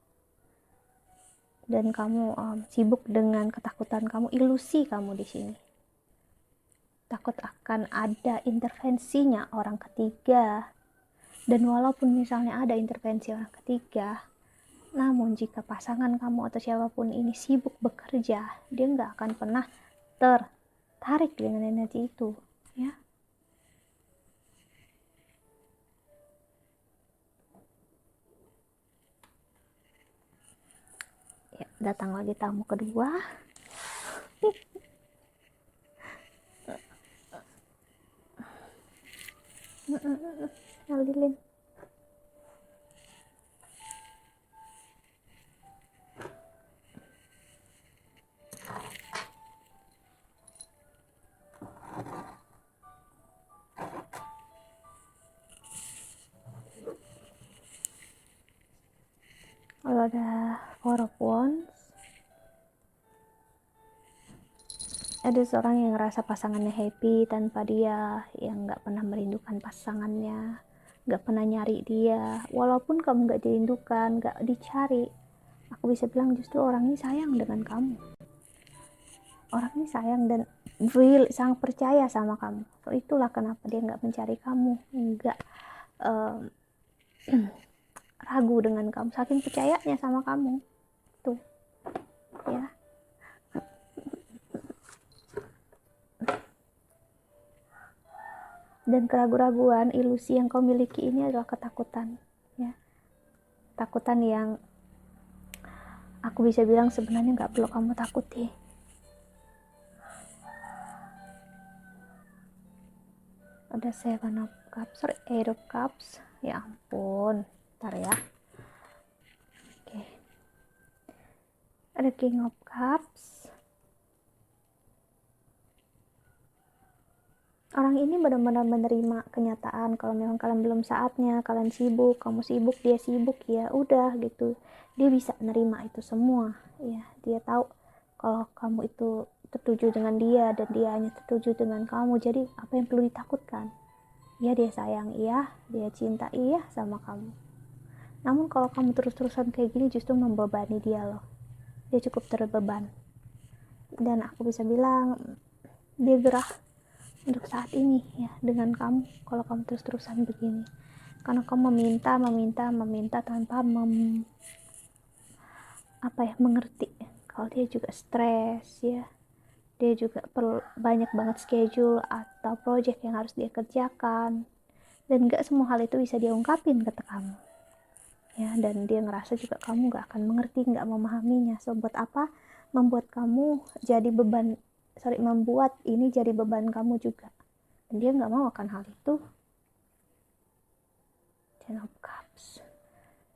dan kamu sibuk dengan ketakutan kamu, ilusi kamu di sini. Takut akan ada intervensinya orang ketiga. Dan walaupun misalnya ada intervensi orang ketiga, namun jika pasangan kamu atau siapapun ini sibuk bekerja, dia nggak akan pernah tertarik dengan energi itu, ya. Ya, datang lagi tamu kedua. Lilin. Kalau ada Four of Wands, ada seorang yang ngerasa pasangannya happy tanpa dia, yang nggak pernah merindukan pasangannya, nggak pernah nyari dia. Walaupun kamu nggak dirindukan, nggak dicari, aku bisa bilang justru orang ini sayang dengan kamu. Orang ini sayang dan real, sangat percaya sama kamu. So, itulah kenapa dia nggak mencari kamu, nggak ragu dengan kamu, saking percayanya sama kamu tuh ya. Dan keraguan-raguan, ilusi yang kau miliki ini adalah ketakutan ya, takutan yang aku bisa bilang sebenarnya nggak perlu kamu takuti. Ada 7 of Cups, 8 of Cups, ya ampun, ntar ya. Oke. Ada King of Cups. Orang ini benar-benar menerima kenyataan kalau memang kalian belum saatnya, kalian sibuk, kamu sibuk, dia sibuk, ya udah gitu. Dia bisa nerima itu semua ya. Dia tahu kalau kamu itu tertuju dengan dia dan dia hanya tertuju dengan kamu. Jadi apa yang perlu ditakutkan? Ya, dia sayang, iya, dia cinta, iya, sama kamu. Namun kalau kamu terus-terusan kayak gini justru membebani dia loh. Dia cukup terbeban. Dan aku bisa bilang dia gerah untuk saat ini ya dengan kamu kalau kamu terus-terusan begini. Karena kamu meminta tanpa mengerti kalau dia juga stres ya. Dia juga perlu banyak banget schedule atau project yang harus dia kerjakan. Dan gak semua hal itu bisa dia ungkapin ke kamu. Ya, dan dia ngerasa juga kamu gak akan mengerti, gak memahaminya. So, buat apa membuat kamu jadi beban, membuat ini jadi beban kamu juga. Dan dia gak mau akan hal itu. Ten of Cups.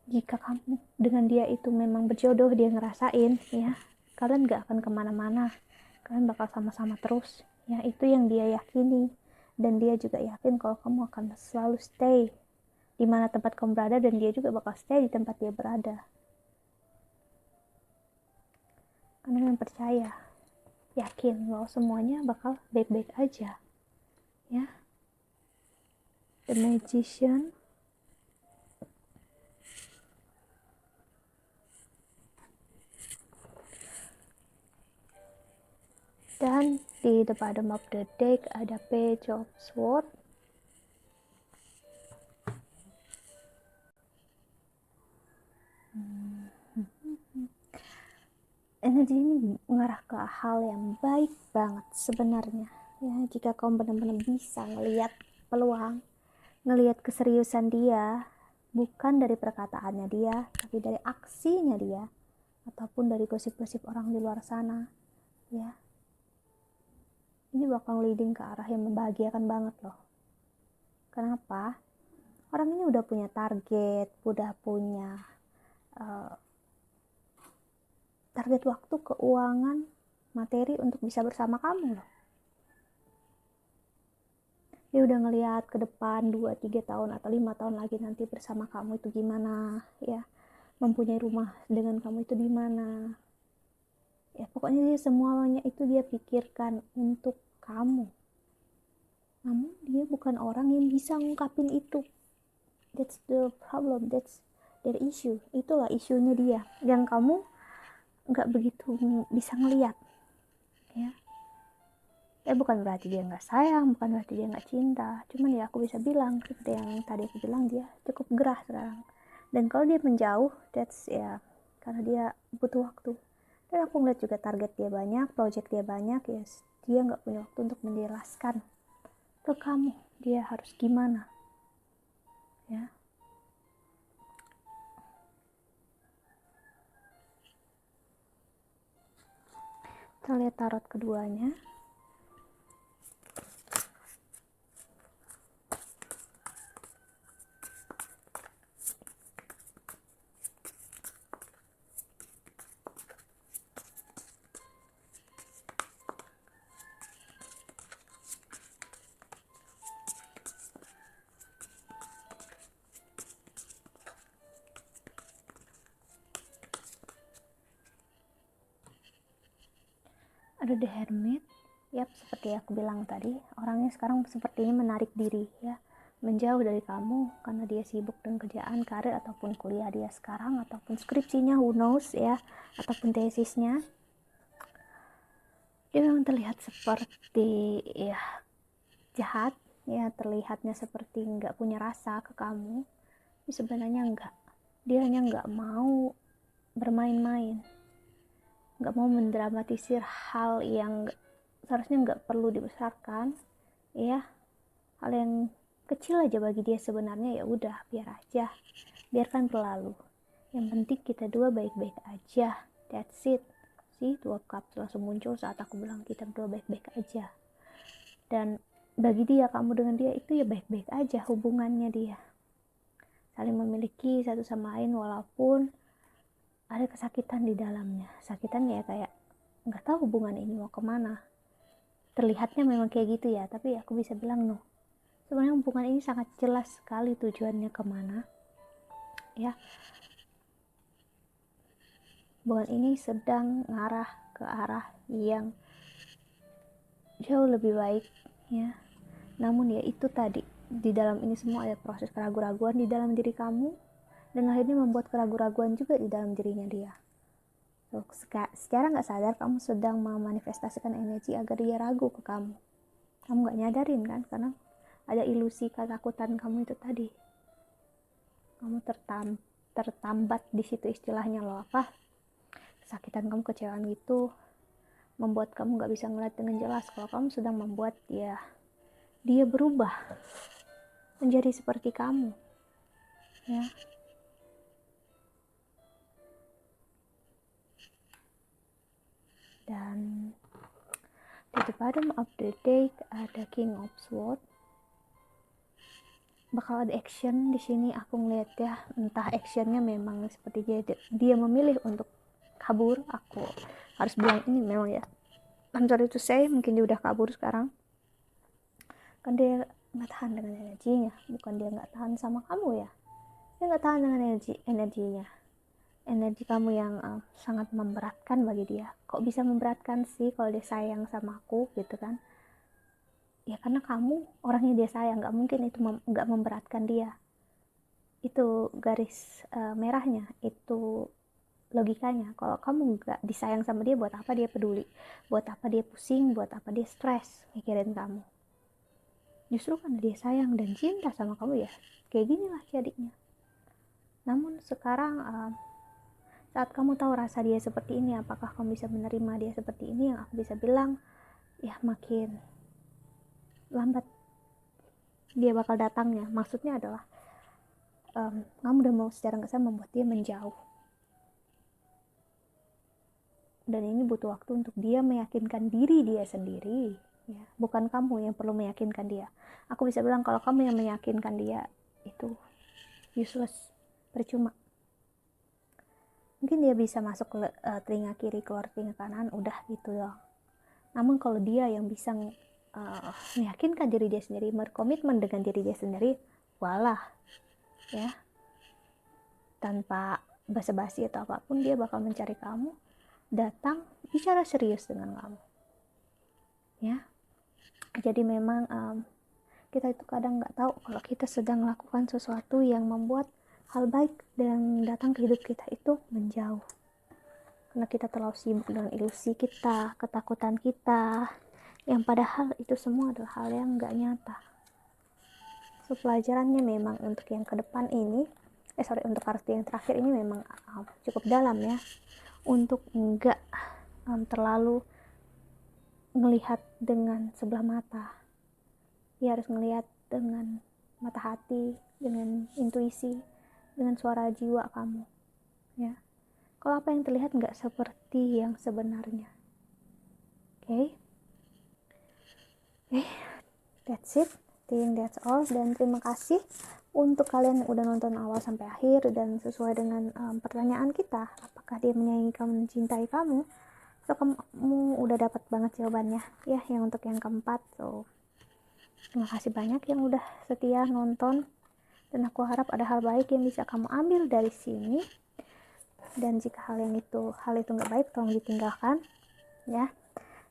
Jika kamu dengan dia itu memang berjodoh, dia ngerasain ya, kalian gak akan kemana-mana. Kalian bakal sama-sama terus. Ya, itu yang dia yakini. Dan dia juga yakin kalau kamu akan selalu stay di mana tempat kamu berada, dan dia juga bakal stay di tempat dia berada. Karena yang percaya, yakin bahwa semuanya bakal baik-baik aja. Ya. The Magician. Dan di the bottom of the deck ada Page of Swords. Energi ini mengarah ke hal yang baik banget sebenarnya ya, jika kamu benar-benar bisa ngelihat peluang, ngelihat keseriusan dia, bukan dari perkataannya dia, tapi dari aksinya dia, ataupun dari gosip-gosip orang di luar sana ya. Ini bakal leading ke arah yang membahagiakan banget loh. Kenapa? Orang ini udah punya target, udah punya target waktu, keuangan, materi untuk bisa bersama kamu loh. Dia udah ngelihat ke depan 2-3 tahun atau 5 tahun lagi nanti bersama kamu itu gimana ya, mempunyai rumah dengan kamu itu gimana ya. Pokoknya dia semuanya itu dia pikirkan untuk kamu. Namun dia bukan orang yang bisa ngungkapin itu. That's the problem, that's their issue. Itulah isunya dia yang kamu nggak begitu bisa ngelihat ya. Bukan berarti dia nggak sayang, bukan berarti dia nggak cinta. Cuman ya aku bisa bilang seperti yang tadi aku bilang, dia cukup gerah sekarang. Dan kalau dia menjauh, that's ya karena dia butuh waktu. Dan aku ngeliat juga target dia banyak, project dia banyak, ya dia nggak punya waktu untuk menjelaskan ke kamu dia harus gimana ya. Kita lihat tarot keduanya. Ada The Hermit. Yap, seperti aku bilang tadi, orangnya sekarang sepertinya menarik diri ya, menjauh dari kamu karena dia sibuk dengan kerjaan, karir, ataupun kuliah dia sekarang, ataupun skripsinya, who knows ya, ataupun tesisnya. Dia memang terlihat seperti ya jahat, ya terlihatnya seperti nggak punya rasa ke kamu, tapi sebenarnya enggak. Dia hanya nggak mau bermain-main, nggak mau mendramatisir hal yang seharusnya nggak perlu dibesarkan, ya. Hal yang kecil aja bagi dia sebenarnya, ya udah biar aja, biarkan berlalu. Yang penting kita dua baik-baik aja, that's it. Sih, 2 cup langsung muncul saat aku bilang kita berdua baik-baik aja. Dan bagi dia, kamu dengan dia itu ya baik-baik aja hubungannya dia, saling memiliki satu sama lain walaupun ada kesakitan di dalamnya. Sakitan ya kayak nggak tahu hubungan ini mau kemana, terlihatnya memang kayak gitu ya, tapi aku bisa bilang no, sebenarnya hubungan ini sangat jelas sekali tujuannya kemana, ya. Hubungan ini sedang ngarah ke arah yang jauh lebih baik, ya. Namun ya itu tadi, di dalam ini semua ada proses keraguan-raguan di dalam diri kamu, dan akhirnya membuat keraguan-raguan juga di dalam dirinya dia. So, secara nggak sadar kamu sedang memanifestasikan energi agar dia ragu ke kamu. Kamu nggak nyadarin kan, karena ada ilusi ketakutan kamu itu tadi. Kamu tertambat di situ istilahnya loh, apa? Kesakitan kamu, kecewaan gitu, membuat kamu nggak bisa ngeliat dengan jelas kalau kamu sedang membuat dia berubah menjadi seperti kamu, ya. Dan di the bottom of the deck ada King of Swords. Bakal ada action di sini, aku ngeliat ya. Entah actionnya memang seperti dia memilih untuk kabur. Aku harus bilang ini memang ya, I'm sorry to say, mungkin dia udah kabur sekarang. Kan dia nggak tahan dengan energinya, bukan dia nggak tahan sama kamu ya. Dia nggak tahan dengan energinya. Energi kamu yang sangat memberatkan bagi dia. Kok bisa memberatkan sih kalau dia sayang sama aku gitu kan? Ya karena kamu orangnya dia sayang, nggak mungkin itu nggak memberatkan dia. Itu garis merahnya, itu logikanya. Kalau kamu nggak disayang sama dia, buat apa dia peduli, buat apa dia pusing, buat apa dia stres mikirin kamu. Justru karena dia sayang dan cinta sama kamu ya kayak ginilah jadinya. Namun sekarang saat kamu tahu rasa dia seperti ini, apakah kamu bisa menerima dia seperti ini? Yang aku bisa bilang ya makin lambat dia bakal datangnya. Maksudnya adalah kamu udah mau secara nggak sadar membuat dia menjauh, dan ini butuh waktu untuk dia meyakinkan diri dia sendiri, ya. Bukan kamu yang perlu meyakinkan dia. Aku bisa bilang kalau kamu yang meyakinkan dia itu useless, percuma. Mungkin dia bisa masuk ke telinga kiri, keluar telinga kanan, udah gitu doang. Namun kalau dia yang bisa meyakinkan diri dia sendiri, berkomitmen dengan diri dia sendiri, walah, ya, tanpa basa-basi atau apapun, dia bakal mencari kamu, datang, bicara serius dengan kamu, ya. Jadi memang kita itu kadang nggak tahu kalau kita sedang melakukan sesuatu yang membuat hal baik dan datang ke hidup kita itu menjauh, karena kita terlalu sibuk dengan ilusi kita, ketakutan kita, yang padahal itu semua adalah hal yang nggak nyata. So, pelajarannya memang untuk yang ke depan ini, untuk kartu yang terakhir ini memang cukup dalam ya, untuk nggak terlalu melihat dengan sebelah mata. Dia harus melihat dengan mata hati, dengan intuisi, dengan suara jiwa kamu, ya. Kalau apa yang terlihat nggak seperti yang sebenarnya, oke? That's it. I think that's all. Dan terima kasih untuk kalian yang udah nonton awal sampai akhir, dan sesuai dengan pertanyaan kita, apakah dia menyayangi kamu, mencintai kamu? So, kamu udah dapat banget jawabannya ya, yang untuk yang keempat. So, terima kasih banyak yang udah setia nonton, dan aku harap ada hal baik yang bisa kamu ambil dari sini. Dan jika hal itu nggak baik, tolong ditinggalkan, ya.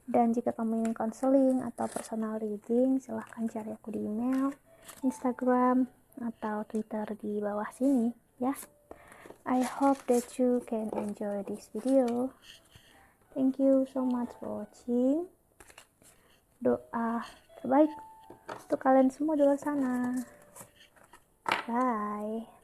Dan jika kamu ingin counseling atau personal reading, silahkan cari aku di email, Instagram, atau Twitter di bawah sini, ya. I hope that you can enjoy this video. Thank you so much for watching. Doa terbaik untuk kalian semua di luar sana. Bye.